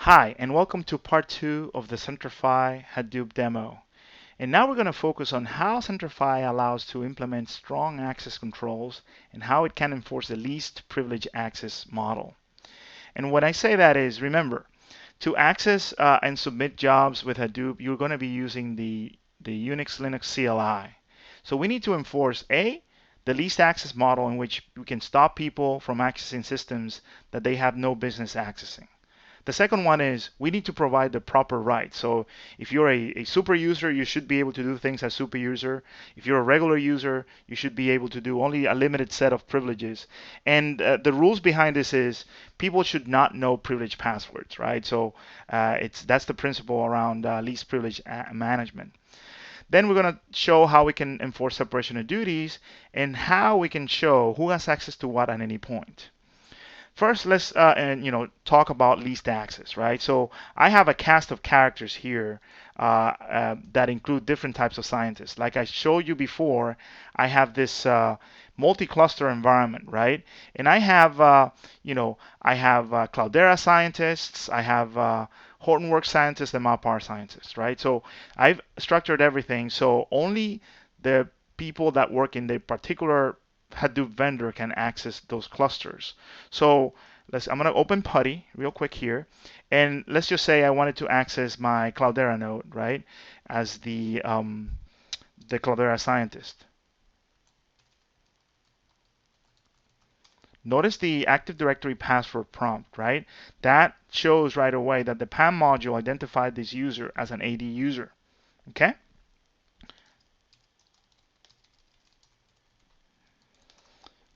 Hi, and welcome to part 2 of the Centrify Hadoop demo. And now we're going to focus on how Centrify allows to implement strong access controls and how it can enforce the least privilege access model. And when I say that is, remember, to access and submit jobs with Hadoop, you're going to be using the Unix Linux CLI. So we need to enforce the least access model in which we can stop people from accessing systems that they have no business accessing. The second one is we need to provide the proper rights. So if you're a super user, you should be able to do things as super user. If you're a regular user, you should be able to do only a limited set of privileges. And the rules behind this is people should not know privilege passwords, right? So that's the principle around least privilege management. Then we're going to show how we can enforce separation of duties and how we can show who has access to what at any point. First, let's talk about least access, right? So I have a cast of characters here that include different types of scientists. Like I showed you before, I have this multi-cluster environment, right? And I have, Cloudera scientists, I have Hortonworks scientists, and MapR scientists, right? So I've structured everything so only the people that work in the particular Hadoop vendor can access those clusters. So I'm going to open PuTTY real quick here, and let's just say I wanted to access my Cloudera node, right, as the Cloudera scientist. Notice the Active Directory password prompt, right? That shows right away that the PAM module identified this user as an AD user. Okay?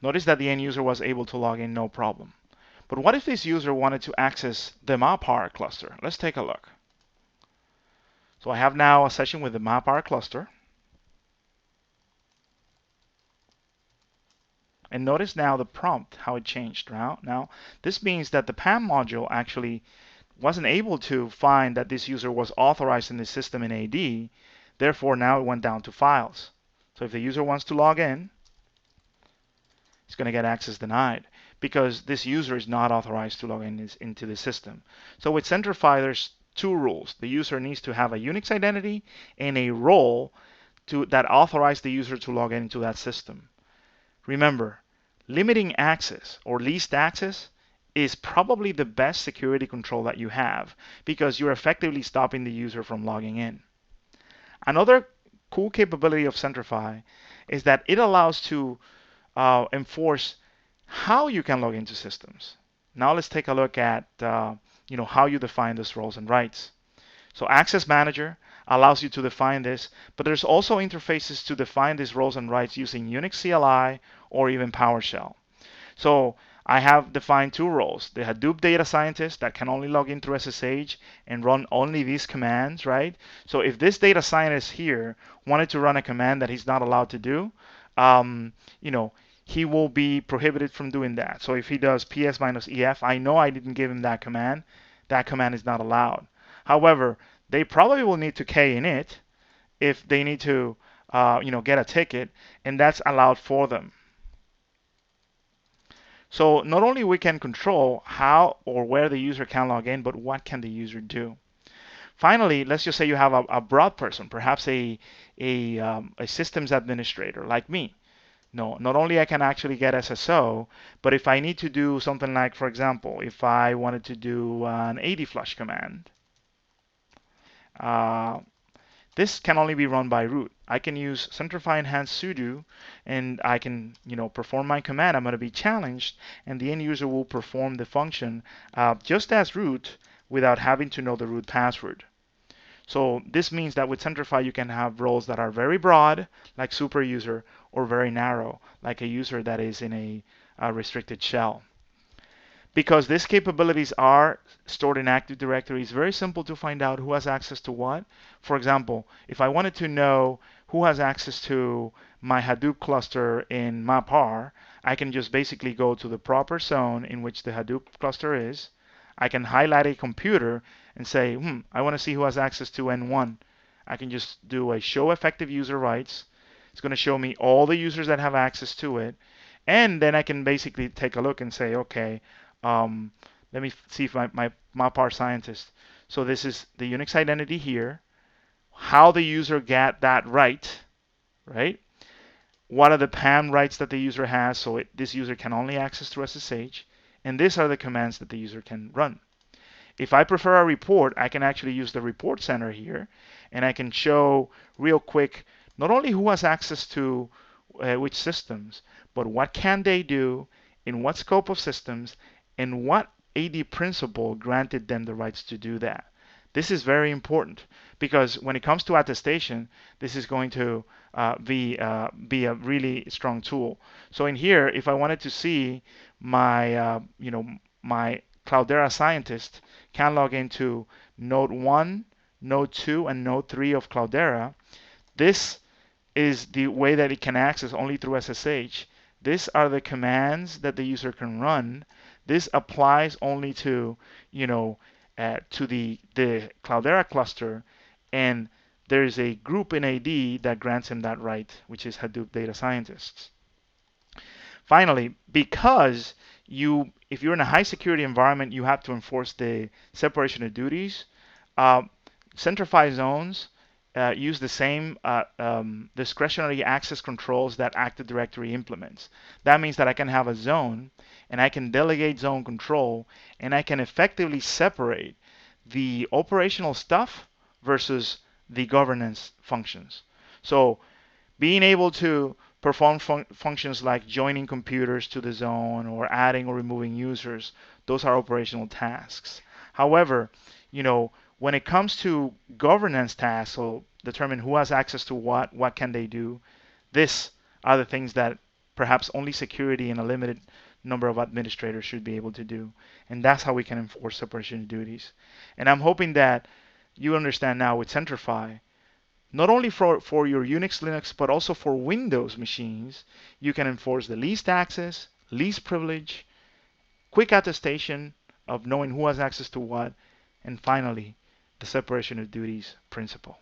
Notice that the end user was able to log in no problem. But what if this user wanted to access the MapR cluster? Let's take a look. So I have now a session with the MapR cluster. And notice now the prompt, how it changed. Now, this means that the PAM module actually wasn't able to find that this user was authorized in the system in AD. Therefore, now it went down to files. So if the user wants to log in, it's going to get access denied because this user is not authorized to log in into the system. So with Centrify, there's two rules. The user needs to have a Unix identity and a role that authorize the user to log into that system. Remember, limiting access or least access is probably the best security control that you have because you're effectively stopping the user from logging in. Another cool capability of Centrify is that it allows to enforce how you can log into systems. Now let's take a look at how you define those roles and rights. So Access Manager allows you to define this, but there's also interfaces to define these roles and rights using Unix CLI or even PowerShell. So I have defined two roles: the Hadoop data scientist that can only log in through SSH and run only these commands, right? So if this data scientist here wanted to run a command that he's not allowed to do, he will be prohibited from doing that. So if he does ps-ef, I know I didn't give him that command. That command is not allowed. However, they probably will need to key in it if they need to, get a ticket, and that's allowed for them. So not only we can control how or where the user can log in, but what can the user do. Finally, let's just say you have a broad person, perhaps a systems administrator like me. No, not only I can actually get SSO, but if I need to do something like, for example, if I wanted to do an AD flush command, uh, this can only be run by root. I can use Centrify enhanced sudo, and I can, perform my command. I'm going to be challenged, and the end user will perform the function just as root without having to know the root password. So this means that with Centrify, you can have roles that are very broad, like super user, or very narrow, like a user that is in a restricted shell. Because these capabilities are stored in Active Directory, it's very simple to find out who has access to what. For example, if I wanted to know who has access to my Hadoop cluster in MapR, I can just basically go to the proper zone in which the Hadoop cluster is. I can highlight a computer and say, I want to see who has access to N1. I can just do a show effective user rights. It's going to show me all the users that have access to it. And then I can basically take a look and say, okay, let me see if my MAPR scientist. So this is the Unix identity here, how the user got that right, right? What are the PAM rights that the user has, so this user can only access through SSH, and these are the commands that the user can run. If I prefer a report, I can actually use the report center here, and I can show real quick not only who has access to which systems, but what can they do, in what scope of systems, and what AD principal granted them the rights to do that. This is very important because when it comes to attestation, this is going to be a really strong tool. So in here, if I wanted to see my my Cloudera scientist can log into Node 1, Node 2, and Node 3 of Cloudera, this is the way that it can access only through SSH. These are the commands that the user can run. This applies only to, to the Cloudera cluster, and there's a group in AD that grants him that right, which is Hadoop Data Scientists. Finally, because if you're in a high security environment, you have to enforce the separation of duties. Centrify zones use the same discretionary access controls that Active Directory implements. That means that I can have a zone and I can delegate zone control and I can effectively separate the operational stuff versus the governance functions. So being able to perform functions like joining computers to the zone or adding or removing users, those are operational tasks. However, when it comes to governance tasks, so determine who has access to what can they do, these are the things that perhaps only security and a limited number of administrators should be able to do. And that's how we can enforce separation of duties. And I'm hoping that you understand now with Centrify, not only for your Unix, Linux, but also for Windows machines, you can enforce the least access, least privilege, quick attestation of knowing who has access to what, and finally, the separation of duties principle.